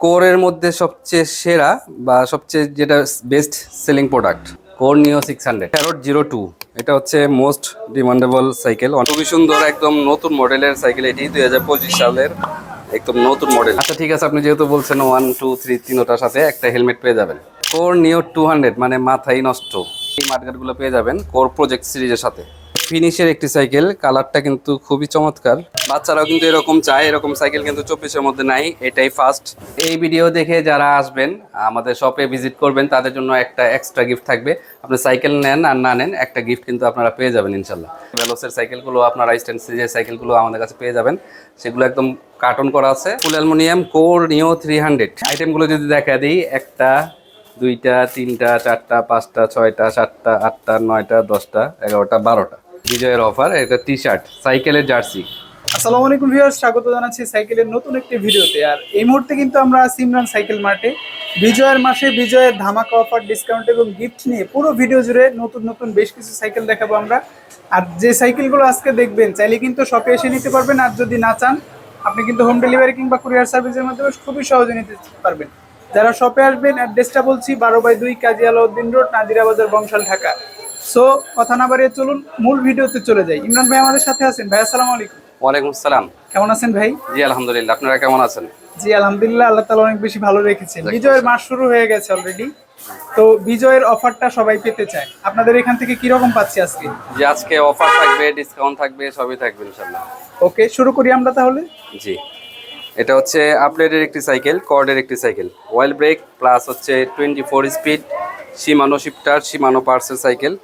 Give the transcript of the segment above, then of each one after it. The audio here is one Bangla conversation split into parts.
কোরের মধ্যে সবচেয়ে সেরা বা সবচেয়ে যেটা বেস্ট সেলিং প্রোডাক্ট কোর নিও 600 Parrot 02। এটা হচ্ছে মোস্ট ডিমান্ডেবল সাইকেল, খুবই সুন্দর, একদম নতুন মডেলের সাইকেল। এটি 2025 সালের একদম নতুন মডেল। আচ্ছা ঠিক আছে, আপনি যেহেতু বলছেন 1 2 3 তিনোটার সাথে একটা হেলমেট পেয়ে যাবেন। কোর নিও 200 মানে মাথাই নষ্ট, এই মার্কেটগুলো পেয়ে যাবেন কোর প্রজেক্ট সিরিজের সাথে। ফিনিশের একটি সাইকেল, কালারটা কিন্তু খুবই চমৎকার। বাচ্চারাও কিন্তু এরকম চায়, এরকম সাইকেল কিন্তু 24-এর মধ্যে নাই, এটাই ফার্স্ট। এই ভিডিও দেখে যারা আসবেন আমাদের শপে ভিজিট করবেন তাদের জন্য একটা এক্সট্রা গিফট থাকবে। আপনি সাইকেল নেন আর না নেন, একটা গিফট কিন্তু আপনারা পেয়ে যাবেন ইনশাল্লাহ। ভেলোসের সাইকেলগুলো আপনারা স্ট্যান্ড সিরিজের সাইকেলগুলো আমাদের কাছে পেয়ে যাবেন, সেগুলো একদম কার্টন করা আছে। ফুল অ্যালুমিনিয়াম কোর নিও 300 আইটেমগুলো যদি দেখা দিই, একটা দুইটা তিনটা চারটা পাঁচটা ছয়টা সাতটা আটটা নয়টা 10টা 11টা 12টা বিজয়ের অফার। এটা টি শার্ট, সাইকেলের জার্সি। আসসালামু আলাইকুম ভিউয়ার্স, স্বাগত জানাচ্ছি সাইকেলের নতুন একটি ভিডিওতে। আর এই মুহূর্তে কিন্তু আমরা সিমরান সাইকেল মার্টে বিজয়ের মাসে বিজয়ের ধামাকা অফার, ডিসকাউন্ট এবং গিফট নিয়ে পুরো ভিডিও জুড়ে নতুন নতুন বেশ কিছু সাইকেল দেখাবো আমরা। আর যে সাইকেলগুলো আজকে দেখবেন চাইলে কিন্তু শপে এসে নিতে পারবেন, আর যদি না চান আপনি কিন্তু হোম ডেলিভারি কিংবা কুরিয়ার সার্ভিসের মাধ্যমে খুবই সহজে নিতে পারবেন। যারা শপে আসবেন, অ্যাড্রেসটা বলছি 12/2 কাজী আলাউদ্দিন রোড, নাজিরা বাজার, বংশাল, ঢাকা। সো কথা না বাড়িয়ে চলুন মূল ভিডিওতে চলে যাই। ইমরান ভাই আমাদের সাথে আছেন। ভাই আসসালামু আলাইকুম। ওয়ালাইকুম আসসালাম। কেমন আছেন ভাই? জি আলহামদুলিল্লাহ, আপনারা কেমন আছেন? জি আলহামদুলিল্লাহ, আল্লাহ তাআলা অনেক বেশি ভালো রেখেছেন। বিজয়ের মাস শুরু হয়ে গেছে অলরেডি, তো বিজয়ের অফারটা সবাই পেতে চায়। আপনাদের এখান থেকে কি রকম পাচ্ছি আজকে? জি আজকে অফার থাকবে, ডিসকাউন্ট থাকবে, সবই থাকবে ইনশাআল্লাহ। ওকে, শুরু করি আমরা তাহলে। জি, এটা হচ্ছে আপডেটের একটি সাইকেল, কর্ডের একটি সাইকেল, অয়েল ব্রেক প্লাস হচ্ছে 24 স্পিড, শিমানো শিফটার, শিমানো পার্সেল সাইকেল।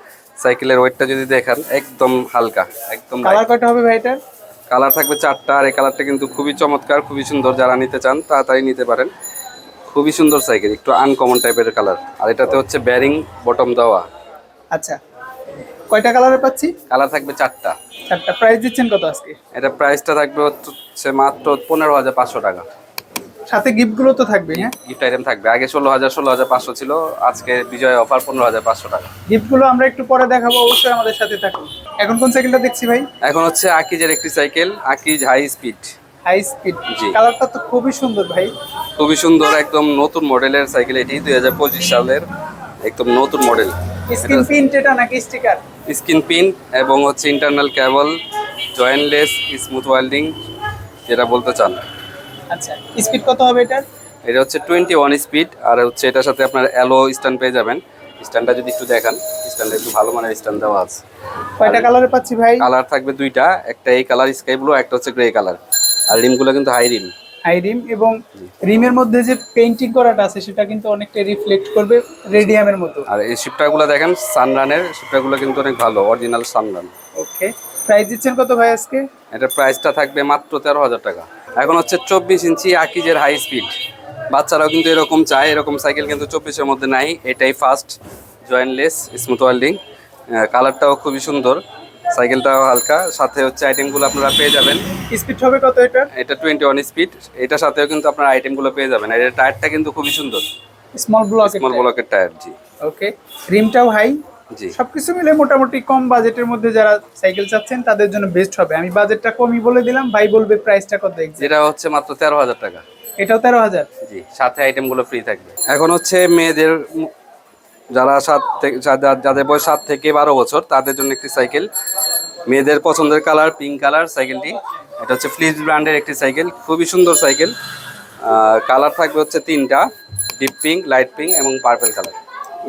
সাইকেলের ওয়েটটা যদি দেখেন একদম হালকা, একদম কালার কয়টা হবে ভাই এটার? কালার থাকবে 4টা। আর এই কালারটা কিন্তু খুবই চমৎকার, খুবই সুন্দর। যারা নিতে চান তাড়াতাড়ি নিতে পারেন। খুবই সুন্দর সাইকেল, একটু আনকমন টাইপের কালার। আর এটাতে হচ্ছে ব্যারিং বটম দেওয়া। আচ্ছা, কয়টা কালারে পাচ্ছি? কালার থাকবে 4টা। 4টা। প্রাইস দিচ্ছেন কত আজকে? এটা প্রাইসটা থাকবে হচ্ছে মাত্র 15,500 টাকা। সাথে গিফটগুলো তো থাকবে। হ্যাঁ, গিফট আইটেম থাকবে। আগে 16,500 ছিল, আজকে বিজয় অফার 15,500 টাকা। গিফটগুলো আমরা একটু পরে দেখাবো, অবশ্যই আমাদের সাথে থাকুন। এখন কোন সাইকেলটা দেখছি ভাই? এখন হচ্ছে আকিজের একটি cycle, Akij high speed. High speed. জি। কালারটা তো খুবই সুন্দর ভাই। খুবই সুন্দর, একদম নতুন মডেলের সাইকেল। এটি 2025 সালের একদম নতুন মডেল। স্ক্রিন প্রিন্ট এটা নাকি স্টিকার? স্ক্রিন পিন এবং হচ্ছে ইন্টারনাল কেবল, জয়েন্টলেস, স্মুথ ওয়েল্ডিং, যেটা বলতে চান। আচ্ছা, স্পিড কত হবে এটার? এটা হচ্ছে 21 স্পিড। আর হচ্ছে এটার সাথে আপনার অ্যালো স্ট্যান্ড পেয়ে যাবেন। স্ট্যান্ডটা যদি একটু দেখান, স্ট্যান্ডটা একটু ভালো মানের স্ট্যান্ড দেওয়া আছে। কয়টা কালারে পাচ্ছি ভাই? কালার থাকবে 2টা, একটা এই কালার স্কাই ব্লু, একটা হচ্ছে গ্রে কালার। আর রিমগুলো কিন্তু হাই রিম। হাই রিম, এবং রিমের মধ্যে যে পেইন্টিং করাটা আছে সেটা কিন্তু অনেকটা রিফ্লেক্ট করবে রেডিয়ামের মতো। আর এই শিফটারগুলো দেখেন, সানরানের শিফটারগুলো কিন্তু অনেক ভালো, অরিজিনাল সানরান। ওকে, প্রাইস দিচ্ছেন কত ভাই আজকে? এটার প্রাইসটা থাকবে মাত্র 13,000 টাকা। এখন হচ্ছে 24 ইঞ্চি আকিজের হাই স্পিড। বাচ্চারাও কিন্তু এরকম চায়, এরকম সাইকেল কিন্তু 24-এর মধ্যে নাই, এটাই ফার্স্ট। জয়েন্টলেস, স্মুথ ওয়েল্ডিং, কালারটাও খুবই সুন্দর, সাইকেলটাও হালকা। সাথে হচ্ছে আইটেমগুলো আপনারা পেয়ে যাবেন। স্পিড হবে কত এটা? এটা 21 স্পিড। এটার সাথেও কিন্তু আপনারা আইটেমগুলো পেয়ে যাবেন। আর এর টায়ারটা কিন্তু খুবই সুন্দর, স্মল ব্লক। স্মল ব্লকের টায়ার। জি। ওকে, রিমটাও হাই। জি। সবকিছু মিলে মোটামুটি কম বাজেটের মধ্যে যারা সাইকেল চাচ্ছেন তাদের জন্য বেস্ট হবে। আমি বাজেটটা কমই বলে দিলাম, ভাই বলবে প্রাইসটা কত exact। যেটা হচ্ছে মাত্র 13,000 টাকা। এটাও 13,000। জি, সাথে আইটেমগুলো ফ্রি থাকবে। এখন হচ্ছে মেয়েদের, যারা যাদের বয়স 7 থেকে 12 বছর তাদের জন্য একটি সাইকেল, মেয়েদের পছন্দের কালার পিঙ্ক কালার সাইকেলটি। এটা হচ্ছে ফ্লিজ ব্র্যান্ডের একটি সাইকেল, খুবই সুন্দর সাইকেল। কালার থাকবে হচ্ছে 3টা, ডিপ পিঙ্ক, লাইট পিঙ্ক এবং পার্পল কালার।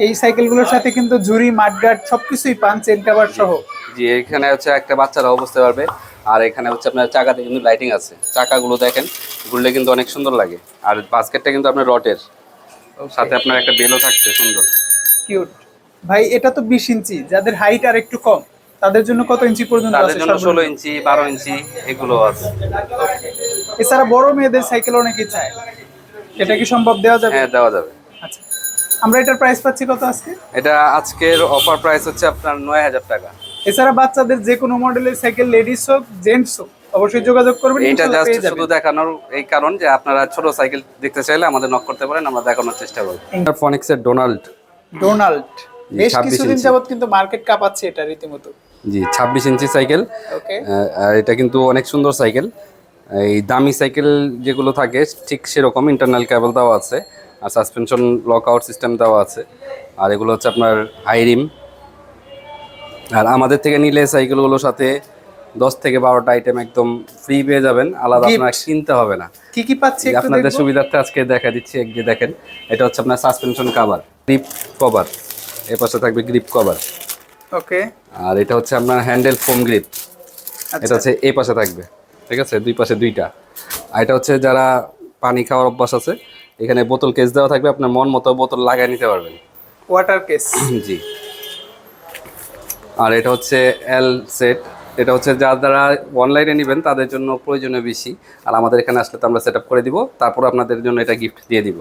এই সাইকেলগুলোর সাথে কিন্তু ঝুরি, মাডগার্ড সবকিছুই পান, চেন কভার সহ। জি, এখানে হচ্ছে একটা বাচ্চারাও বুঝতে পারবে। আর এখানে হচ্ছে আপনার চাকাতে কিন্তু লাইটিং আছে, চাকাগুলো দেখেন ঘুরলে কিন্তু অনেক সুন্দর লাগে। আর বাস্কেটটা কিন্তু আপনার রটের, সাথে আপনার একটা বেলও থাকছে সুন্দর। কিউট ভাই। এটা তো 20 ইঞ্চি, যাদের হাইট আর একটু কম তাদের জন্য কত ইঞ্চি পর্যন্ত তাদের আছে? জন্য 16 ইঞ্চি, 12 ইঞ্চি এগুলো আছে। এছাড়া বড় মেয়েদের সাইকেল অনেকেই চায়, এটা কি সম্ভব দেওয়া যাবে? হ্যাঁ, দেওয়া যাবে। আচ্ছা, আমরা এটার প্রাইস পাচ্ছি কত আজকে? এটা আজকের অফার প্রাইস হচ্ছে আপনার 9,000 টাকা। এছাড়া বাচ্চাদের যে কোনো মডেলের সাইকেল, লেডিস হোক জেন্টস হোক, অবশ্যই যোগাযোগ করবেন। এটা ইনশাআল্লাহ জাস্ট পেয়ে যাবেন। শুধু দেখানোর এই কারণ যে আপনারা ছোট সাইকেল দেখতে চাইলে আমাদের নক করতে পারেন, আমরা দেখানোর চেষ্টা করব। ফনিক্সের ডোনাল্ড। বেশ 26 কিছুদিন ইঞ্চি। যাবত কিন্তু মার্কেট কাঁপাচ্ছে এটা রীতিমতো। জি, 26 ইঞ্চি সাইকেল। ওকে, আর এটা কিন্তু অনেক সুন্দর সাইকেল। এই দামি সাইকেল যেগুলো থাকে ঠিক সেরকম ইন্টারনাল কেবল দেওয়া আছে, আর সাসপেনশন লক আউট সিস্টেম দেওয়া আছে। আর এগুলো হচ্ছে আপনার হাই রিম। আর আমাদের থেকে নিলে সাইকেলগুলোর সাথে 10 থেকে 12টা আইটেম একদম ফ্রি পেয়ে যাবেন, আলাদা Gift. আপনার কিনতে হবে না। কি কি পাচ্ছি একটু আপনাদের দেখবো। সুবিধার্থে আজকে দেখা দিচ্ছি। এক যে দেখেন, এটা হচ্ছে আপনার সাসপেনশন কভার, গ্রিপ কভার। এর পাশে থাকবে গ্রিপ কভার। ওকে। আর এটা হচ্ছে আপনার হ্যান্ডেল ফোম গ্রিপ। এটা আচ্ছা হচ্ছে এই পাশে থাকবে, ঠিক আছে, দুই পাশে দুইটা। আর এটা হচ্ছে যারা পানি খাওয়ার অভ্যাস আছে, এখানে বোতল কেস দেওয়া থাকবে, আপনার মন মতো বোতল লাগাই নিতে পারবেন। Water case. জি। আর এটা হচ্ছে এল সেট। এটা হচ্ছে যারা অনলাইনে নেবেন তাদের জন্য প্রয়োজনীয় বেশি, আর আমাদের এখানে আসলে তো আমরা সেট আপ করে দিব, তারপর আপনাদের জন্য এটা গিফট দিয়ে দিব।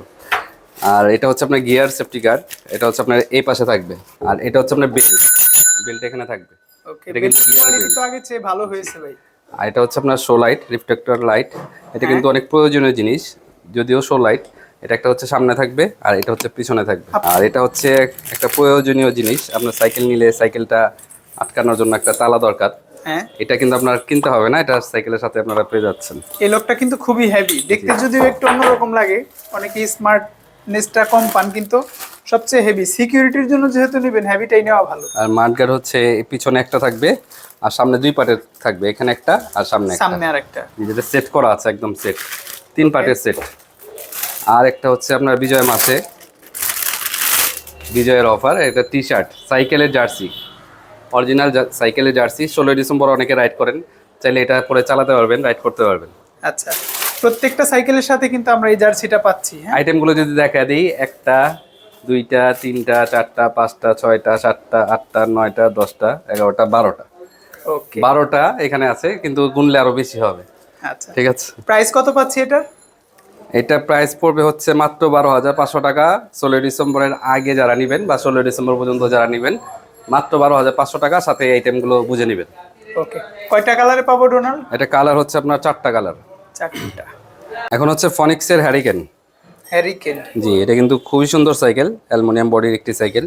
আর এটা হচ্ছে আপনার গিয়ার সেফটি গার্ড। এটা হচ্ছে আপনার এই পাশে থাকবে। আর এটা হচ্ছে আপনার বেল্ট এখানে থাকবে। ওকে, এটা বেল্ট কিন্তু gear কোয়ালিটি belt। তো আগে চেয়ে ভালো হয়েছে ভাই। আর এটা হচ্ছে আপনার শো লাইট, রিফ্লেক্টর লাইট। এটা কিন্তু অনেক প্রয়োজনীয় জিনিস, যদিও শো লাইট। এটা একটা হচ্ছে সামনে থাকবে, আর এটা হচ্ছে পিছনে থাকবে। আর এটা হচ্ছে একটা প্রয়োজনীয় জিনিস, আপনার সাইকেল নিলে সাইকেলটা আটকানোর জন্য একটা তালা দরকার। হ্যাঁ, এটা কিন্তু আপনার কিনতে হবে না, এটা সাইকেলের সাথে আপনারা পেয়ে যাচ্ছেন। এই লোকটা কিন্তু খুবই হেভি, দেখতে যদিও একটু অন্যরকম লাগে, অনেকে স্মার্টনেসটা কম পান, কিন্তু সবচেয়ে হেভি। সিকিউরিটির জন্য যেহেতু নেবেন, হেভিটাই নেওয়া ভালো। আর মাঠগার্ড হচ্ছে পিছনে একটা থাকবে, আর সামনে দুই পার্টের থাকবে, এখানে একটা আর সামনে একটা। সামনে আর একটা। যেটা সেট করা আছে, একদম সেট, 3 পার্টের সেট। আর একটা হচ্ছে আপনার বিজয় মাসে বিজয়ের অফার, এটা টি শার্ট, সাইকেলের জার্সি, অরিজিনাল সাইকেলের জার্সি। 16 ডিসেম্বর অনেকে রাইড করেন, চাইলে এটা পরে চালাতে পারবেন, রাইড করতে পারবেন। আচ্ছা, প্রত্যেকটা সাইকেলের সাথে কিন্তু আমরা এই জার্সিটা পাচ্ছি। হ্যাঁ, আইটেমগুলো যদি দেখা দিই, 1টা 2টা 3টা 4টা 5টা 6টা 7টা 8টা 9টা 10টা 11টা 12টা। ওকে। 12টা এখানে আছে, কিন্তু গুনলে আরো বেশি হবে। আচ্ছা, ঠিক আছে। প্রাইস কত পাচ্ছি এটার? এটা প্রাইস পড়বে হচ্ছে মাত্র 12,500 টাকা। 16 ডিসেম্বরের আগে যারা নেবেন বা 16 ডিসেম্বর পর্যন্ত যারা নেবেন, মাত্র 12,500 টাকা, সাথে এই আইটেমগুলো বুঝে নেবেন। ওকে, কয়টা কালারে পাবো ডোনাল্ড? এটা কালার হচ্ছে আপনার 4টা কালার। 4টা। এখন হচ্ছে ফনিক্সের হ্যারিকেন। হ্যারিকেন। জি, এটা কিন্তু খুবই সুন্দর সাইকেল, অ্যালুমিনিয়াম বডির একটি সাইকেল।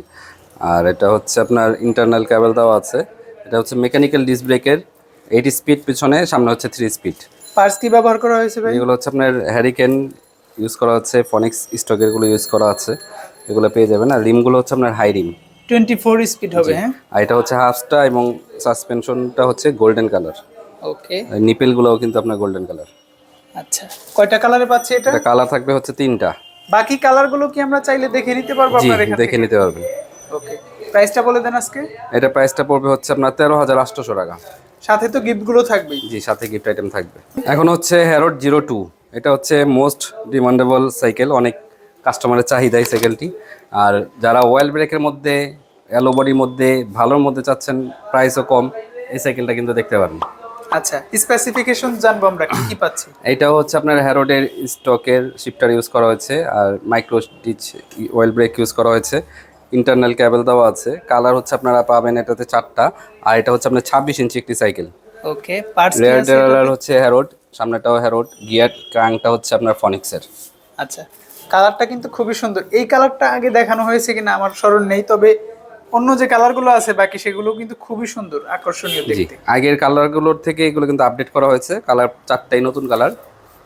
আর এটা হচ্ছে আপনার ইন্টারনাল কেবল দেওয়া আছে। এটা হচ্ছে মেকানিক্যাল ডিস্ক ব্রেকের, 8 স্পিড পিছনে, সামনে হচ্ছে 3 স্পিড। পার্টস কি ব্যবহার করা হয়েছে ভাই? এগুলো হচ্ছে আপনার হ্যারিকেন ইউজ করা হচ্ছে, ফনিক্স স্টকেরগুলো ইউজ করা আছে, এগুলো পেয়ে যাবেন। আর রিমগুলো হচ্ছে আপনার হাই রিম। 24 স্পিড হবে। হ্যাঁ, আর এটা হচ্ছে হাফসটা, এবং সাসপেনশনটা হচ্ছে গোল্ডেন কালার। ওকে। নিপেলগুলোও কিন্তু আপনার গোল্ডেন কালার। আচ্ছা, কয়টা কালারে পাচ্ছি এটা? এটা কালার থাকবে হচ্ছে 3টা। বাকি কালারগুলো কি আমরা চাইলে দেখে নিতে পারবো জি, আপনার এখান দেখে থেকে? নিতে পারবেন। ওকে, প্রাইসটা বলে দেন আজকে। এটা প্রাইসটা পড়বে হচ্ছে আপনার 13,800 টাকা। সাথে তো গিফটগুলো থাকবেই। জি, সাথে গিফট আইটেম থাকবে। এখন হচ্ছে হ্যারোড 02। এটা হচ্ছে মোস্ট ডিমান্ডেবল সাইকেল, অনেক কাস্টমারের চাহিদা এই সাইকেলটি। আর যারা ওয়েল ব্রেকের মধ্যে, অ্যালো বডির মধ্যে, ভালোর মধ্যে চাচ্ছেন, প্রাইসও কম, এই সাইকেলটা কিন্তু দেখতে পারেন। আচ্ছা, স্পেসিফিকেশন জানবো আমরা কি কি পাচ্ছি। এইটাও হচ্ছে আপনার হ্যারোডের স্টকের শিফটার ইউজ করা হয়েছে, আর micro stitch oil brake use করা হয়েছে, ইন্টারনাল কেবল দেওয়া আছে। কালার হচ্ছে আপনারা পাবেন এটাতে 4টা। আর এটা হচ্ছে আপনার 26 ইঞ্চি একটি সাইকেল। ওকে, পার্টস কি রেয়ার আছে ডেলার এটাতে? হচ্ছে হ্যারোড, সামনেটাও হ্যারোড, গিয়ার ক্রাঙ্কটা হচ্ছে আপনার ফনিক্সের। আচ্ছা, কালারটা কিন্তু খুবই সুন্দর। এই কালারটা আগে দেখানো হয়েছে কিনা আমার স্মরণ নেই, তবে অন্য যে কালারগুলো আছে বাকি সেগুলো কিন্তু খুবই সুন্দর, আকর্ষণীয় জি, দেখতে। আগের কালারগুলোর থেকে এগুলো কিন্তু আপডেট করা হয়েছে। কালার 4টাই নতুন কালার,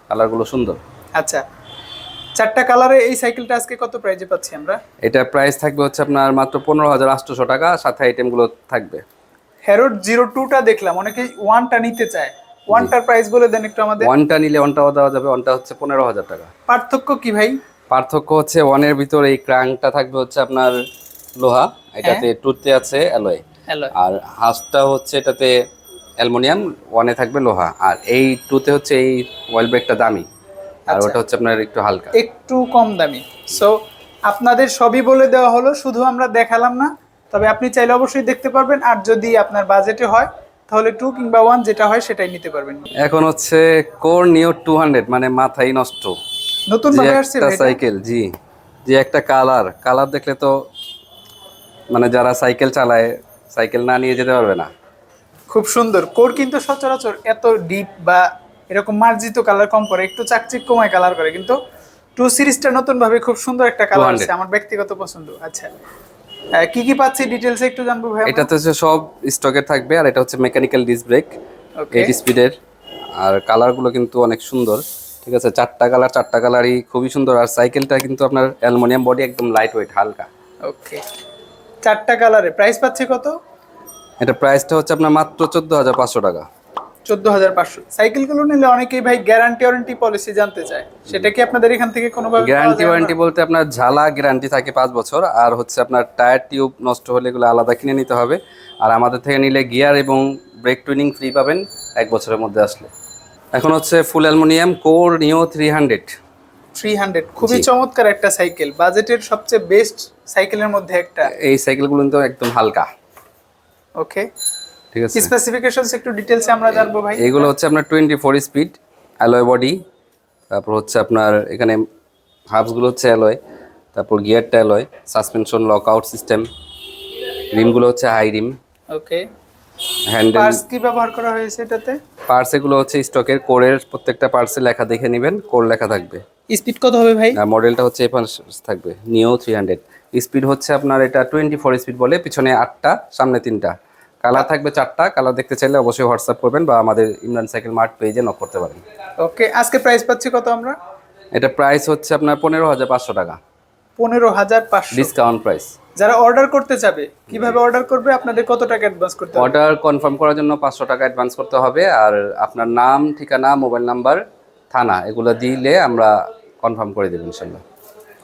কালারগুলো সুন্দর। আচ্ছা, 4টা কালারে এই সাইকেলটা আজকে কত প্রাইজে পাচ্ছি আমরা? এটা প্রাইস থাকবে হচ্ছে আপনার মাত্র 15,800 টাকা, সাথে আইটেমগুলো থাকবে। হ্যারোড 02টা দেখলাম, অনেকে 1টা নিতে চায়। 1টার প্রাইস বলে দেন একটু আমাদের। 1টা নিলে 1টাও দেওয়া যাবে, 1টা হচ্ছে 15,000 টাকা। পার্থক্য কি ভাই? পার্থক্য হচ্ছে 1-এর ভিতরে এই ক্রাঙ্কটা থাকবে হচ্ছে আপনার লোহা, এটাতে 2তে আছে অ্যালয়। হ্যালো, আর হাঁসটা হচ্ছে এটাতে অ্যালুমিনিয়াম, 1-এ থাকবে লোহা। আর এই 2তে হচ্ছে এই ওয়েল ব্রেকটা দামি, আর আচ্ছা। ওটা হচ্ছে আপনার একটু হালকা। একটু কম দামি। সো আপনাদের সবই বলে দেওয়া হলো, শুধু আমরা দেখালাম না। তবে আপনি চাইলে অবশ্যই দেখতে পারবেন, আর যদি আপনার বাজেটে হয় তাহলে 2 কিংবা 1 যেটা হয় সেটাই নিতে পারবেন। এখন হচ্ছে কোর নিও 200, মানে মাথাই নষ্ট, নতুন যে ভাবে আসছে একটা ভাই। সাইকেল। জি, যে একটা কালার দেখলে তো মানে যারা সাইকেল চালায়, সাইকেল না নিয়ে যেতে পারবে না। খুব সুন্দর কোর, কিন্তু সচরাচর এত ডিপ বা এরকম মার্জিত কালার কম করে, একটু চাকচিক্যময় কালার করে, কিন্তু 2 সিরিজটা নতুন ভাবে খুব সুন্দর একটা কালার 200 আছে, আমার ব্যক্তিগত পছন্দ। আচ্ছা, কি কি পাচ্ছি ডিটেলস একটু জানবো ভাই আমরা? এটাতে হচ্ছে সব স্টকের থাকবে। আর এটা হচ্ছে মেকানিক্যাল ডিস্ক ব্রেক, ওকে। 8 স্পিডের। আর কালারগুলো কিন্তু অনেক সুন্দর। ঠিক আছে, চারটা কালারই খুবই সুন্দর। আর সাইকেলটা কিন্তু আপনার অ্যালুমিনিয়াম বডি, একদম লাইট ওয়েট, হালকা। ওকে, চারটা কালারে প্রাইস পাচ্ছে কত? এটা প্রাইসটা হচ্ছে আপনার মাত্র 14,500 টাকা। 14,500। সাইকেলগুলো নিলে অনেকেই ভাই গ্যারান্টি ওয়ারেন্টি পলিসি জানতে চায়, সেটা কি আপনাদের এখান থেকে কোনোভাবে পাওয়া গ্যারান্টি যায়? ওয়ারেন্টি বলতে আপনার ঝালা গ্যারান্টি থাকে 5 বছর, আর হচ্ছে আপনার টায়ার টিউব নষ্ট হলে এগুলো আলাদা কিনে নিতে হবে। আর আমাদের থেকে নিলে গিয়ার এবং ব্রেক টুইনিং ফ্রি পাবেন 1 বছরের মধ্যে আসলে। এখন হচ্ছে ফুল অ্যালুমিনিয়াম কোর নিও 300। 300 খুবই চমৎকার একটা সাইকেল, বাজেটের সবচেয়ে বেস্ট সাইকেলের মধ্যে একটা। এই সাইকেলগুলো কিন্তু একদম হালকা। ওকে, ঠিক আছে, স্পেসিফিকেশনস একটু ডিটেইলসে আমরা জানবো ভাই। এগুলো হচ্ছে আপনার 24 স্পিড অ্যালয় বডি। তারপর হচ্ছে আপনার এখানে হাবসগুলো হচ্ছে অ্যালয়, তারপর গিয়ারটা alloy, suspension lock out system, রিমগুলো হচ্ছে high rim, okay, handle. Parts কি ব্যবহার করা হয়েছে এটাতে? পার্টস এগুলো হচ্ছে স্টকের, কোরের প্রত্যেকটা পার্টসে লেখা দেখে নেবেন, কোর লেখা থাকবে। স্পিড কত হবে ভাই? আর মডেলটা হচ্ছে এফ থাকবে নিও 300। স্পিড হচ্ছে আপনার এটা 24 স্পিড বলে, পিছনে 8টা, সামনে 3টা। কালার থাকবে 4টা। কালার দেখতে চাইলে অবশ্যই হোয়াটসঅ্যাপ করবেন বা আমাদের ইমরান সাইকেল মার্ট পেজে নক করতে পারেন। ওকে, আজকে প্রাইস পাচ্ছি কত আমরা? এটা প্রাইস হচ্ছে আপনার 15,500 টাকা, 15,500 ডিসকাউন্ট প্রাইস। যারা অর্ডার করতে চাবে কিভাবে অর্ডার করবে? আপনাদের কত টাকা অ্যাডভান্স করতে হবে? অর্ডার কনফার্ম করার জন্য 500 টাকা অ্যাডভান্স করতে হবে। আর আপনার নাম, ঠিকানা, মোবাইল নাম্বার, থানা এগুলো দিলে আমরা কনফার্ম করে দেব ইনশাল্লাহ।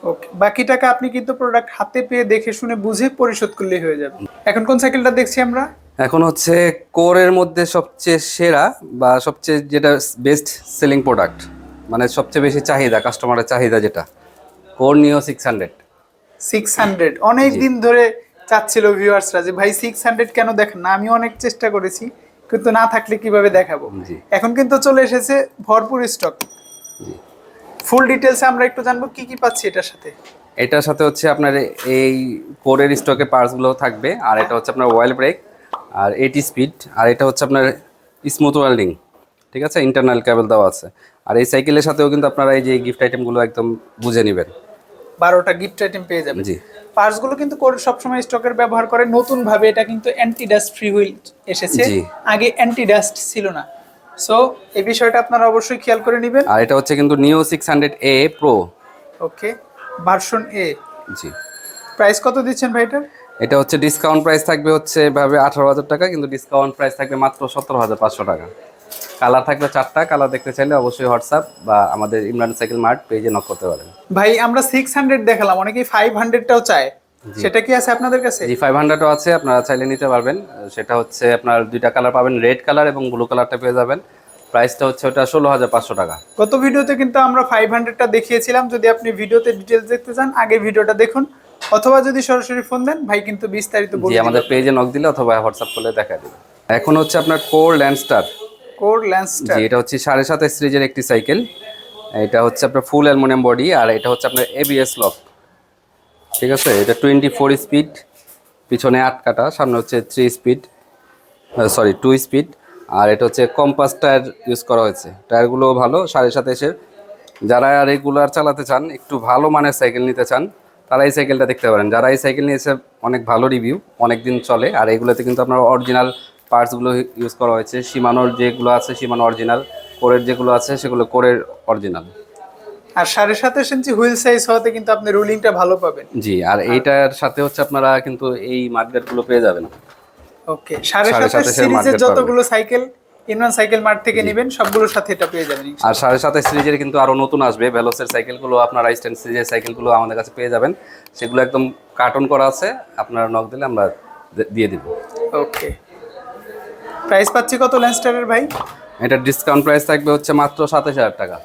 ওকে, বাকি টাকা আপনি কিন্তু প্রোডাক্ট হাতে পেয়ে দেখে শুনে বুঝে পরিশোধ করলেই হয়ে যাবে। এখন কোন সাইকেলটা দেখছি আমরা? এখন হচ্ছে কোরের মধ্যে সবচেয়ে সেরা বা সবচেয়ে যেটা বেস্ট সেলিং প্রোডাক্ট, মানে সবচেয়ে বেশি চাহিদা, কাস্টমারের চাহিদা যেটা, কোর নিও 600। 600 অনেক দিন ধরে চাচ্ছিল ভিউয়ার্সরা যে ভাই 600 কেন দেখেন না। আমি অনেক চেষ্টা করেছি, কিন্তু না থাকলে কিভাবে দেখাবো। জি। এখন কিন্তু চলে এসেছে ভরপুর স্টক। ফুল ডিটেলসে আমরা একটু জানবো কি কি পাচ্ছি এটার সাথে। এটার সাথে হচ্ছে আপনার এই কোরের স্টকে পার্টসগুলো থাকবে। আর এটা হচ্ছে আপনার অয়েল ব্রেক, আর 80 স্পিড, আর এটা হচ্ছে আপনার স্মুথ ওয়েল্ডিং। ঠিক আছে, ইন্টারনাল কেবল দেওয়া আছে। আর এই সাইকেলের সাথেও কিন্তু আপনারা এই যে গিফট আইটেমগুলো একদম বুঝে নেবেন। 12টা গিফট আইটেম পেয়ে যাবেন। জি। পার্টসগুলো কিন্তু কোর সবসময় স্টকের ব্যবহার করে। নতুন ভাবে এটা কিন্তু অ্যান্টি ডাস্ট ফ্রি হুইল এসেছে, জি। আগে অ্যান্টি ডাস্ট ছিল না। সো এই বিষয়টা আপনারা অবশ্যই খেয়াল করে নেবেন। আর এটা হচ্ছে কিন্তু নিও 600A প্রো। ওকে, ভার্সন এ। জি। প্রাইস কত দিচ্ছেন ভাই এটার? এটা হচ্ছে ডিসকাউন্ট প্রাইস থাকবে হচ্ছে এভাবে 18,000 টাকা, কিন্তু ডিসকাউন্ট প্রাইস থাকবে মাত্র 17,500 টাকা। কালার থাকবে 4টা। কালার দেখতে চাইলে অবশ্যই হোয়াটসঅ্যাপ বা আমাদের ইমরান সাইকেল মার্ট পেজে নক করতে পারেন। ভাই আমরা 600 দেখালাম, অনেকেই 500টাও চায়, সেটা কি আছে আপনাদের কাছে? জি, 500ও আছে, আপনারা চাইলে নিতে পারবেন। সেটা হচ্ছে আপনার 2টা কালার পাবেন, রেড কালার এবং ব্লু কালারটা পেয়ে যাবেন। প্রাইসটা হচ্ছে ওটা 16,500 টাকা। গত ভিডিওতে কিন্তু আমরা 500টা দেখিয়েছিলাম। যদি আপনি ভিডিওতে ডিটেলস দেখতে চান আগে ভিডিওটা দেখুন, অথবা যদি সরাসরি ফোন দেন ভাই কিন্তু বিস্তারিত জি, বলে আমাদের পেজে নক দিলে অথবা হোয়াটসঅ্যাপ করলে দেখা দেবে। এখন হচ্ছে আপনার কোর ল্যান্ডস্টার। কোর ল্যান্ডস্টার। জি, এটা হচ্ছে 27.5 সিরিজের একটি সাইকেল। এটা হচ্ছে আপনার ফুল অ্যালুমিনিয়াম বডি, আর এটা হচ্ছে আপনার এবিএস লক। ঠিক আছে, এটা 24 স্পিড, পিছনে 8 কাটা, সামনে হচ্ছে 2 স্পিড। আর এটা হচ্ছে কম্পাস টায়ার ইউজ করা হয়েছে। টায়ারগুলো ভালো, 27.5-এর। যারা রেগুলার চালাতে চান, একটু ভালো মানের সাইকেল নিতে চান, তারা এই সাইকেলটা দেখতে পারেন। যারা এই সাইকেল নিয়েছে অনেক ভালো রিভিউ, অনেক দিন চলে। আর এগুলোতে কিন্তু আপনার অরিজিনাল পার্টসগুলো ইউজ করা হয়েছে। সীমানোর যেগুলো আছে সীমানো অরিজিনাল, কোরের যেগুলো আছে সেগুলো কোরের অরিজিনাল। আর 7.5 ইঞ্চি হুইল সাইজ হওয়াতে কিন্তু আপনি রুলিংটা ভালো পাবেন। জি, আর এইটার সাথে হচ্ছে আপনারা কিন্তু এই মার্কেটগুলো পেয়ে যাবেন। ওকে, 7.5 সিরিজের যতগুলো সাইকেল ইমরান সাইকেল মার্ট থেকে নেবেন সবগুলোর সাথে এটা পেয়ে যাবেন। আর 27.5 সিরিজের কিন্তু আরো নতুন আসবে ভেলোসের সাইকেলগুলো, আপনারা স্ট্যান্ড সিরিজের সাইকেলগুলো আমাদের কাছে পেয়ে যাবেন। সেগুলো একদম কার্টন করা আছে, আপনারা নক দিলে আমরা দিয়ে দিব। ওকে, প্রাইস পাচ্ছি কত ল্যান্ডস্টারের ভাই? এটা ডিসকাউন্ট প্রাইস থাকবে হচ্ছে মাত্র 27,000 টাকা।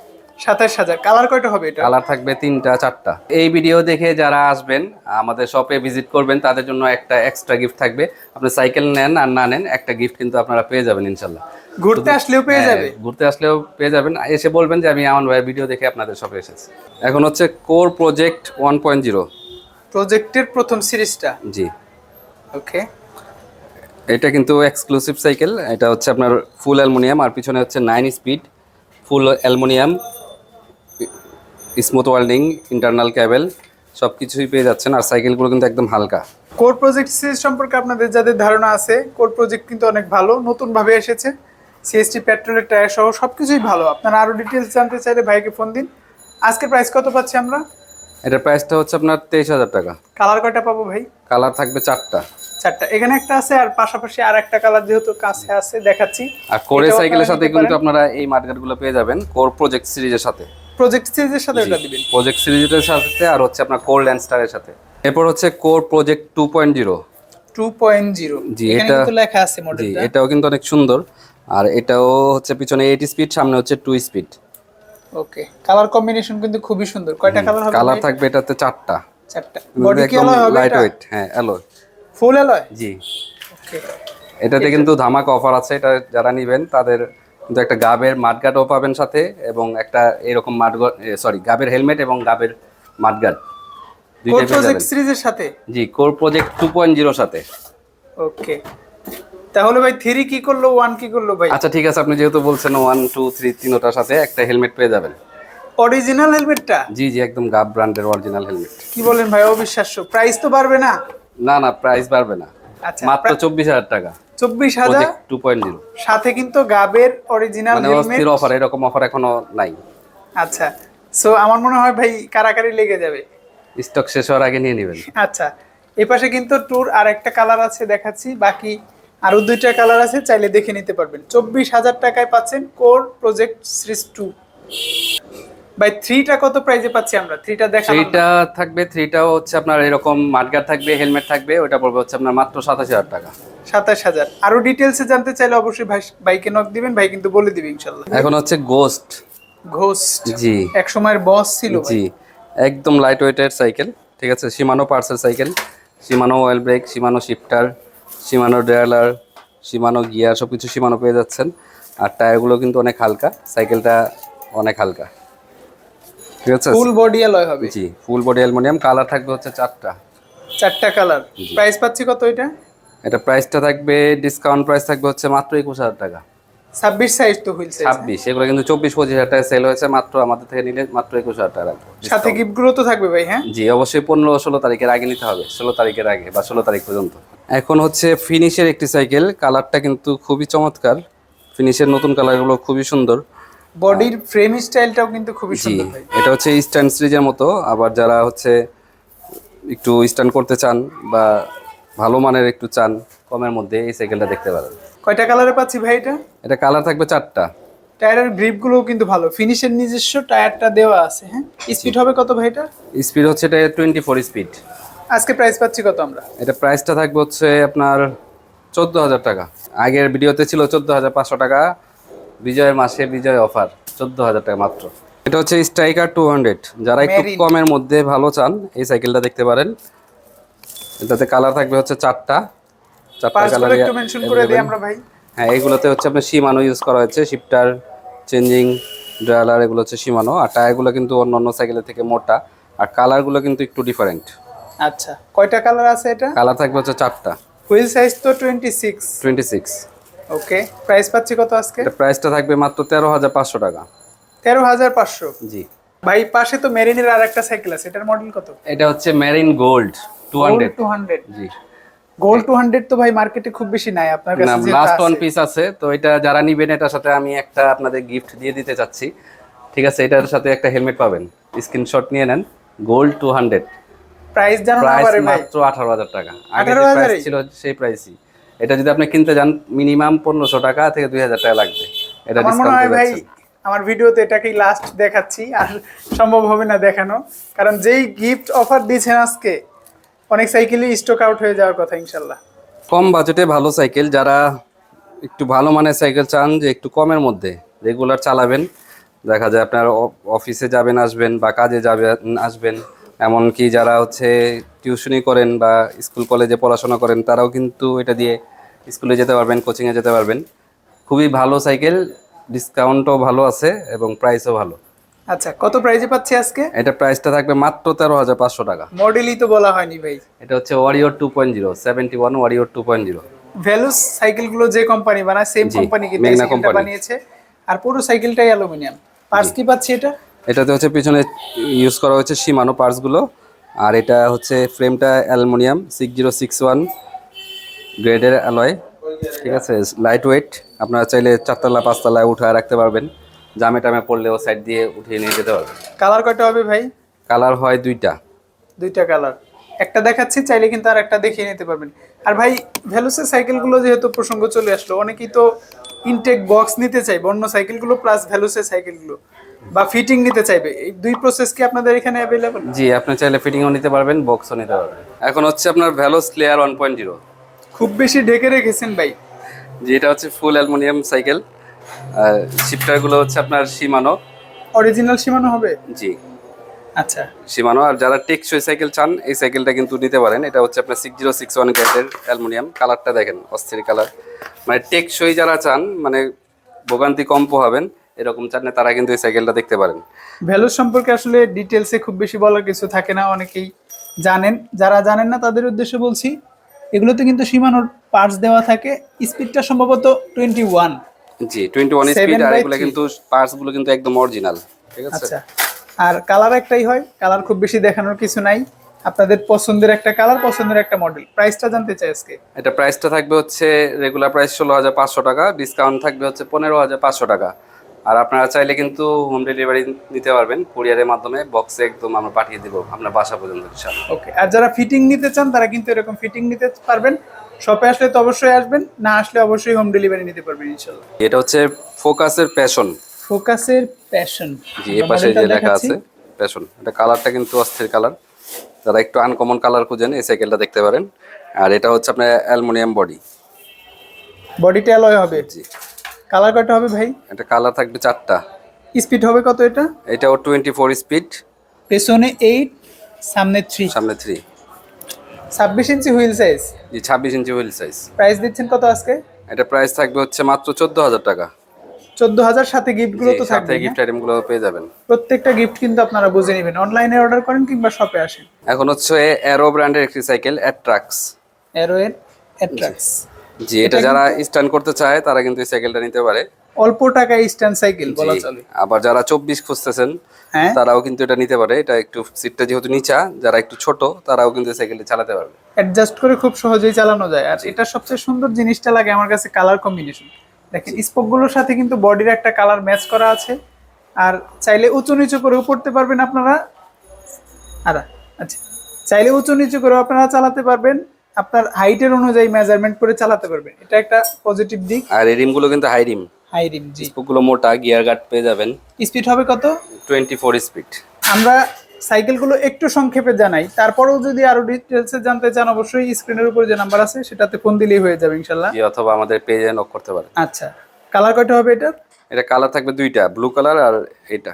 27,000। কালার কয়টা হবে এটা? কালার থাকবে 3টা 4টা। এই ভিডিও দেখে যারা আসবেন আমাদের শপে ভিজিট করবেন তাদের জন্য একটা এক্সট্রা গিফট থাকবে। আপনি সাইকেল নেন আর না নেন, একটা গিফট কিন্তু আপনারা পেয়ে যাবেন ইনশাল্লাহ। ঘুরতে আসলেও পেয়ে যাবে? ঘুরতে আসলেও পেয়ে যাবেন। এসে বলবেন যে আমি আমান ভাইয়ের ভিডিও দেখে আপনাদের শপে এসেছি। এখন হচ্ছে কোর প্রজেক্ট 1.0। প্রজেক্টের প্রথম সিরিজটা? জি। ওকে, এটা কিন্তু এক্সক্লুসিভ সাইকেল। এটা হচ্ছে আপনার ফুল অ্যালুমিনিয়াম, আর পিছনে হচ্ছে 9 speed full aluminium, smooth welding, internal cable, সব কিছুই পেয়ে যাচ্ছেন। আর সাইকেলগুলো কিন্তু একদম হালকা। কোর প্রজেক্ট সিরিজ সম্পর্কে আপনাদের যাদের ধারণা আছে, কোর প্রজেক্ট কিন্তু অনেক ভালো, নতুন ভাবে এসেছে। সিএসটি পেট্রোলের টায়ার সহ সবকিছুই ভালো। আপনারা আরো ডিটেলস জানতে চাইলে ভাইকে ফোন দিন। আজকে প্রাইস কত পাচ্ছি আমরা? এটার প্রাইসটা হচ্ছে আপনার 23,000 টাকা। কালার কয়টা পাবো ভাই? কালার থাকবে 4টা। 4টা, এখানে একটা আছে আর পাশাপাশি আর একটা কালার যেহেতু কাছে আছে দেখাচ্ছি। আর কোর এটাও সাইকেলের আপনারা সাথে নিতে কিন্তু পারেন। আপনারা এই মার্কেটগুলো পেয়ে যাবেন কোর প্রজেক্ট সিরিজের সাথে। প্রজেক্ট সিরিজের সাথে ওটা দিবেন। প্রজেক্ট সিরিজের সাথে আর হচ্ছে আপনার কোর ল্যান্ডস্টারের সাথে। এরপর হচ্ছে কোর প্রজেক্ট 2.0। 2.0 জি, এখানে এটা কিন্তু লেখা আছে জি মডেলটা। এটাও কিন্তু অনেক সুন্দর। আর এটাও হচ্ছে পিছনে 8 স্পিড, সামনে হচ্ছে 2 স্পিড। ওকে, কালার কম্বিনেশন কিন্তু খুবই সুন্দর। কয়টা কালার হবে? কালার থাকবে এটাতে 4টা। 4টা। বডি কি একদম অ্যালয় হবে? লাইট এটা ওয়েট, হ্যাঁ অ্যালয়। ফুল অ্যালয়? জি, ওকে। এটাতে কিন্তু ধামাকা অফার আছে। এটা যারা নেবেন তাদের কিন্তু একটা গাবের মাঠগার্ডও পাবেন সাথে, এবং একটা এরকম মাঠগার্ড, সরি গাবের হেলমেট এবং গাবের মাঠগার্ড কোর দুইটাই পেয়ে প্রজেক্ট যাবেন। সিরিজের সাথে? জি, কোর প্রজেক্ট 2.0 সাথে। ওকে, তাহলে ভাই 3 কি করলো 1 কি করলো ভাই? আচ্ছা ঠিক আছে, আপনি যেহেতু বলছেন 1 2 3 তিনোটার সাথে একটা হেলমেট পেয়ে যাবেন। অরিজিনাল হেলমেটটা? জি জি, একদম গাব ব্র্যান্ডের অরিজিনাল হেলমেট। কি বলেন ভাই, অবিশ্বাস্য। প্রাইস তো বাড়বে না? না না, প্রাইস বাড়বে না, আচ্ছা, মাত্র 24,000 টাকা। 24,000 প্রজেক্ট 2.0 সাথে কিন্তু গাবের অরিজিনাল মানে হেলমেট। অস্থির অফার, এরকম অফার এখনো নাই। আচ্ছা, সো আমার মনে হয় ভাই কারাকারি লেগে যাবে। স্টক শেষ হওয়ার আগে নিয়ে নেবেন। আচ্ছা, এই পাশে কিন্তু ট্যুর আর একটা কালার আছে দেখাচ্ছি, বাকি আরো 2টা কালার আছে, চাইলে দেখে নিতে পারবেন। 24,000 টাকায় পাচ্ছেন কোর প্রজেক্ট সিরিজ 2। ভাই 3টা কত প্রাইসে পাচ্ছি আমরা? 3টা দেখালাম না। থ্রিটা থাকবে, থ্রিটাও হচ্ছে আপনার এরকম মাঠগার্ড থাকবে, হেলমেট থাকবে, ওটা পড়বে হচ্ছে আপনার মাত্র 27,000 টাকা। 27,000। আরো ডিটেলসে জানতে চাইলে অবশ্যই ভাই বাইকে নক দিবেন, ভাই কিন্তু বলে দিবে ইনশাল্লাহ। এখন হচ্ছে গোস্ট। ঘোস্ট? জি এক সময়ের বস ছিল ভাই। জি, একদম লাইট ওয়েটের সাইকেল। ঠিক আছে, Shimano parcel cycle, Shimano oil brake, Shimano shifter, Shimano derailleur, Shimano gear, সব কিছু শিমানো পেয়ে যাচ্ছেন। আর টায়ারগুলো কিন্তু অনেক হালকা, সাইকেলটা অনেক হালকা। ঠিক আছে, ফুল বডি অ্যালয় হবে? জি ফুল বডি অ্যালুমিনিয়াম। কালার থাকবে হচ্ছে 4টা। 4টা কালার। প্রাইস পাচ্ছি কত এটা? এটা প্রাইসটা থাকবে, ডিসকাউন্ট প্রাইস থাকবে হচ্ছে মাত্র 21,000 টাকা। 26 সাইজ তো হুইল সাইজ? 26, এগুলো কিন্তু 24-25,000 টাকা সেল হয়েছে, মাত্র আমাদের থেকে নিলে মাত্র 21,000 টাকা রাখবো সাথে discount। গিফট গুলো তো থাকবে ভাই? হ্যাঁ জি অবশ্যই, 15-16 তারিখের আগে নিতে হবে, 16 তারিখের আগে বা 16 তারিখ পর্যন্ত। এখন হচ্ছে ফিনিশের একটি সাইকেল, কালারটা কিন্তু খুবই চমৎকার। ফিনিশের নতুন কালারগুলো খুবই সুন্দর। বডির ফ্রেম স্টাইলটাও কিন্তু খুবই জি, সুন্দর ভাই। এটা হচ্ছে স্ট্যান্ড সিরিজের মতো। আবার যারা হচ্ছে একটু স্ট্যান্ড করতে চান বা ভালো মানের একটু চান কমের মধ্যে, এই সাইকেলটা দেখতে পারেন। কয়টা কালারে পাচ্ছি ভাই এটা? এটা কালার থাকবে 4টা। টায়ারের গ্রিপ গুলো কিন্তু ভালো, ফিনিশের নিজস্ব টায়ারটা দেওয়া আছে। হ্যাঁ, স্পিড হবে কত ভাই এটা? স্পিড হচ্ছে এটা 24 স্পিড। আজকে প্রাইস পাচ্ছি কত আমরা? এটা প্রাইসটা থাকবে হচ্ছে আপনার 14,000 টাকা। আগের ভিডিওতে ছিল 14,500 টাকা। বিজয়ের মাসে বিজয় অফার 14,000 টাকা মাত্র। এটা হচ্ছে স্ট্রাইকার 200। যারা একটু Marine। কমের মধ্যে ভালো চান, এই সাইকেলটা দেখতে পারেন। এটাতে কালার থাকবে হচ্ছে 4টা পার্টস গুলো কালার। একটু মেনশন করে দিই আমরা ভাই। হ্যাঁ, এইগুলোতে হচ্ছে আপনার শিমানো ইউজ করা হয়েছে, শিফটার, চেঞ্জিং, ড্রাইলার, এগুলো হচ্ছে শিমানো। আর টায়ারগুলো কিন্তু অন্য অন্য সাইকেলের থেকে মোটা, আর কালারগুলো কিন্তু একটু ডিফারেন্ট। আচ্ছা, কয়টা কালার আছে এটা? কালার থাকবে হচ্ছে 4টা। হুইল সাইজ তো 26। 26। ওকে, প্রাইস পাচ্ছি কত আজকে? এটা প্রাইসটা থাকবে মাত্র 13,500 টাকা। 13,500। জি, ভাই পাশে তো মেরিনের আর একটা সাইকেল আছে, এটার মডেল কত? এটা হচ্ছে মেরিন গোল্ড 200। 200। জি, গোল্ড 200 তো ভাই মার্কেটে খুব বেশি নাই, আপনার কাছে না যেটা লাস্ট ওয়ান আছে। পিস আছে তো। এটা যারা নিবেন, এটার সাথে আমি একটা আপনাদের গিফট দিয়ে দিতে চাচ্ছি। ঠিক আছে, এটার সাথে একটা হেলমেট পাবেন, স্ক্রিনশট নিয়ে নেন। গোল্ড 200, প্রাইস জানো না প্রাইস পারে ভাই? মাত্র 18,000 টাকা। আগে যে 18,000 প্রাইস ছিল সেই প্রাইসই। এটা যদি আপনি কিনতে যান মিনিমাম 1,500 টাকা থেকে 2,000 টাকা লাগবে। এটা আমার মনে ডিসকাউন্ট হয় দিয়ে ভাই যাচ্ছেন। আমার ভিডিওতে এটাকেই লাস্ট দেখাচ্ছি, আর সম্ভব হবে না দেখানো, কারণ যেই গিফট অফার দিয়েছেন আজকে, অনেক সাইকেলই স্টক আউট হয়ে যাওয়ার কথা ইনশাল্লাহ। কম বাজেটে ভালো সাইকেল, যারা একটু ভালো মানের সাইকেল চান, যে একটু কমের মধ্যে রেগুলার চালাবেন, দেখা যায় আপনার অফিসে যাবেন আসবেন বা কাজে যাবেন আসবেন, এমনকি যারা হচ্ছে টিউশনি করেন বা স্কুল কলেজে পড়াশোনা করেন, তারাও কিন্তু এটা দিয়ে স্কুলে যেতে পারবেন, কোচিংয়ে যেতে পারবেন। খুবই ভালো সাইকেল, ডিসকাউন্টও ভালো আছে এবং প্রাইসও ভালো। আচ্ছা, কত প্রাইজে পাচ্ছি আজকে? এটা প্রাইসটা থাকবে মাত্র 13,500 টাকা। মডেলই তো বলা হয়নি ভাই। এটা হচ্ছে ওয়ারিয়র 2.0, 71 ওয়ারিয়র 2.0। ভ্যালুস সাইকেলগুলো যে কোম্পানি বানায় সেম জি, কোম্পানি কিন্তু এই মেঘনা সাইকেলটা কোম্পানি। বানিয়েছে, আর পুরো সাইকেলটাই অ্যালুমিনিয়াম। পার্টস কি পাচ্ছি এটা? এটাতে হচ্ছে পিছনে ইউজ করা হয়েছে শিমানো পার্টসগুলো। আর এটা হচ্ছে ফ্রেমটা অ্যালুমিনিয়াম 6061 গ্রেডের অ্যালয়। ঠিক আছে, লাইট ওয়েট, আপনারা চাইলে 4তলা 5তলায় উঠায় রাখতে পারবেন, জামে টামে পড়লেও সাইড দিয়ে উঠিয়ে নিয়ে যেতে পারবেন। কালার কয়টা হবে ভাই? কালার হয় দুইটা। দুইটা কালার, একটা দেখাচ্ছি, চাইলে কিন্তু আর একটা দেখিয়ে নিতে পারবেন। আর ভাই ভেলোসের সাইকেলগুলো যেহেতু প্রসঙ্গ চলে আসলো, অনেকেই তো ইনটেক বক্স নিতে চাইবে অন্য সাইকেলগুলো প্লাস ভেলোসের সাইকেলগুলো, বা ফিটিং নিতে চাইবে, এই দুই প্রসেস কি আপনাদের এখানে অ্যাভেলেবল? জি, আপনি চাইলে ফিটিংও নিতে পারবেন, বক্সও নিতে পারবেন। এখন হচ্ছে আপনার ভ্যালোস ক্লিয়ার 1.0। খুব বেশি ঢেকে রেখেছেন ভাই। জি, এটা হচ্ছে ফুল অ্যালুমিনিয়াম সাইকেল। আর শিফটারগুলো হচ্ছে আপনার শিমানো। অরিজিনাল সীমানো হবে? জি, আচ্ছা, শিমানো। আর যারা টেকসই সাইকেল চান এই সাইকেলটা কিন্তু নিতে পারেন। এটা হচ্ছে আপনার 6061 গ্যাসের অ্যালুমিনিয়াম। কালারটা দেখেন, অস্থির কালার। মানে টেকসই যারা চান, মানে ভোগান্তি কম পোহাবেন এরকম চান, তারা কিন্তু এই সাইকেলটা দেখতে পারেন। ভ্যালুস সম্পর্কে আসলে ডিটেলসে খুব বেশি বলার কিছু থাকে না, অনেকেই জানেন, যারা জানেন না তাদের উদ্দেশ্যে বলছি। এগুলোতে কিন্তু সীমানোর পার্টস দেওয়া থাকে, স্পিডটা সম্ভবত 21। জি, 21 স্পিড। আর এগুলো 7/3। কিন্তু পার্টস গুলো কিন্তু একদম অরিজিনাল। ঠিক আছে। আচ্ছা, আর কালার একটাই হয়, কালার খুব বেশি দেখানোর কিছু নাই। আপনাদের পছন্দের একটা কালার, পছন্দের একটা মডেল। প্রাইসটা জানতে চাই আজকে। এটা প্রাইসটা থাকবে হচ্ছে রেগুলার প্রাইস 16,500 টাকা, ডিসকাউন্ট থাকবে হচ্ছে 15,500 টাকা। আর আপনারা চাইলে কিন্তু হোম ডেলিভারি নিতে পারবেন, কুরিয়ারের মাধ্যমে বক্সে একদম আমরা পাঠিয়ে দেবো আপনার বাসা পর্যন্ত ইনশাআল্লাহ। ওকে, আর যারা ফিটিং নিতে চান তারা কিন্তু এরকম ফিটিং নিতে পারবেন। শপে আসলে তো অবশ্যই আসবেন, না আসলে অবশ্যই হোম ডেলিভারি নিতে পারবেন ইনশাআল্লাহ। এটা হচ্ছে ফোকাসের প্যাশন। ফোকাসের প্যাশন। জি, এই পাশে যে লেখা আছে প্যাশন, এটা কালারটা কিন্তু অস্থির কালার। যারা একটু আনকমন কালার খুঁজেন এই সাইকেলটা দেখতে পারেন। আর এটা হচ্ছে আপনার অ্যালুমিনিয়াম বডি। বডিটা অ্যালয় হবে। জি, কালার কয়টা হবে ভাই? এটা কালার থাকবে 4টা। স্পিড হবে কত এটা? এটাও 24 স্পিড। পেছনে 8, সামনে 3। সামনে 3। 26 ইঞ্চি হুইল সাইজ। জি, 26 ইঞ্চি হুইল সাইজ। প্রাইস দিচ্ছেন কত আজকে? এটা প্রাইস থাকবে হচ্ছে মাত্র 14,000 টাকা। 14,000 সাথে গিফটগুলো তো সাথে থাকবে। গিফট আইটেমগুলো পেয়ে যাবেন। প্রত্যেকটা গিফট কিন্তু আপনারা বুঝে নেবেন, অনলাইনে অর্ডার করেন কিংবা শপে আসেন। এখন হচ্ছে অ্যারো ব্র্যান্ডের একটি সাইকেল, অ্যাট্রাক্স। অ্যারোয়ের অ্যাট্রাক্স। জি, এটা যারা স্ট্যান্ড করতে চায় তারা কিন্তু এই সাইকেলটা নিতে পারে। অল্প টাকায় স্ট্যান্ড সাইকেল বলা জি, চলে। আবার যারা 24 খুঁজতেছেন হ্যাঁ, তারাও কিন্তু এটা নিতে পারে। এটা একটু সিটটা যেহেতু নিচা, যারা একটু ছোট তারাও কিন্তু এই সাইকেলটা চালাতে পারবে। অ্যাডজাস্ট করে খুব সহজেই চালানো যায়। আর এটার সবচেয়ে সুন্দর জিনিসটা লাগে আমার কাছে কালার কম্বিনেশন। দেখেন স্পোকগুলোর সাথে কিন্তু বডির একটা কালার ম্যাচ করা আছে। আর চাইলে উঁচু নিচু করেও পড়তে পারবেন আপনারা। আর আচ্ছা, চাইলে উঁচু নিচু করেও আপনারা চালাতে পারবেন, আপনার হাইটের অনুযায়ী মেজারমেন্ট করে চালাতে পারবেন। এটা একটা পজিটিভ দিক। আর এই রিমগুলো কিন্তু হাই রিম। হাই রিম, জি। স্পোকগুলো মোটা, গিয়ার গার্ড পেয়ে যাবেন। স্পিড হবে কত? 24 স্পিড। আমরা সাইকেলগুলো একটু সংক্ষেপে জানাই, তারপরেও যদি আরো ডিটেলসে জানতে চান অবশ্যই স্ক্রিনের উপর যে নাম্বার আছে সেটাতে ফোন দিলেই হয়ে যাবে ইনশাল্লাহ। জি, অথবা আমাদের পেজে নক করতে পারেন। আচ্ছা, কালার কয়টা হবে এটার? এটা কালার থাকবে দুইটা, ব্লু কালার আর এটা।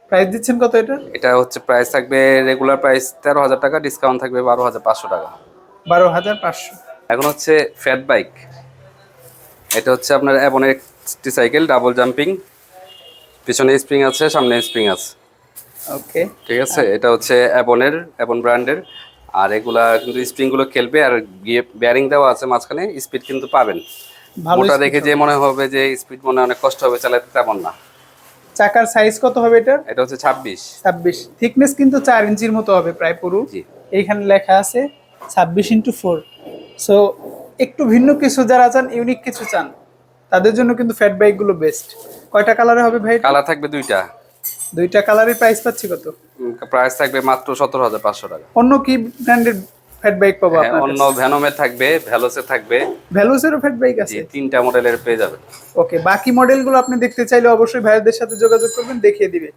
প্রাইস দিচ্ছেন কত এটা? এটা হচ্ছে প্রাইস থাকবে রেগুলার প্রাইস 13,000 টাকা, ডিসকাউন্ট থাকবে 12,500 টাকা। 12,500। এখন হচ্ছে ফ্যাট বাইক। এটা হচ্ছে আপনার অ্যাবনের একটি সাইকেল, ডাবল জাম্পিং। পিছনে স্প্রিং আছে, সামনে স্প্রিং আছে। ওকে, ঠিক আছে, এটা হচ্ছে অ্যাবন ব্র্যান্ডের। আর এগুলা কিন্তু স্প্রিংগুলো খেলবে, আর বেয়ারিং দেওয়া আছে মাঝখানে, স্পিড কিন্তু পাবেন। ভালো মোটা speed দেখে যে মনে হবে যে স্পিড মনে অনেক কষ্ট হবে চালাতে, তেমন না। চাকার সাইজ কত হবে এটার? এটা হচ্ছে 26। 26। থিকনেস কিন্তু 4 ইঞ্চির মতো হবে প্রায় পুরো। জি, এইখানে লেখা আছে 26x4। সো একটু ভিন্ন কিছু যারা চান, ইউনিক কিছু চান, তাদের জন্য কিন্তু ফ্যাট বাইক গুলো বেস্ট। কয়টা কালারে হবে ভাই? কালার থাকবে দুইটা। দুইটা কালারের প্রাইস পাচ্ছি কত? প্রাইস থাকবে মাত্র 17,500 টাকা। অন্য কি ব্র্যান্ডের ফ্যাট বাইক পাবো হ্যাঁ, আপনার অন্য কাছে? ভ্যানমে থাকবে, ভ্যালোসে থাকবে। ভ্যালুসেরও ফ্যাট বাইক জি, আছে? 3টা মডেলের পেয়ে যাবেন। ওকে, বাকি মডেলগুলো আপনি দেখতে চাইলে অবশ্যই ভাইয়াদের সাথে যোগাযোগ করবেন, দেখিয়ে দিবে।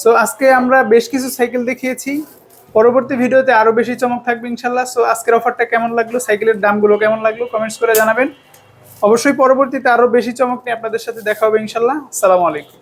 সো আজকে আমরা বেশ কিছু সাইকেল দেখিয়েছি, পরবর্তী ভিডিওতে আরো বেশি চমক থাকবে ইনশাল্লাহ। সো আজকের অফারটা কেমন লাগলো, সাইকেলের দামগুলো কেমন লাগলো, কমেন্টস করে জানাবেন। অবশ্যই পরবর্তীতে আরো বেশি চমক নিয়ে আপনাদের সাথে দেখা হবে ইনশাল্লাহ। আসসালামু আলাইকুম।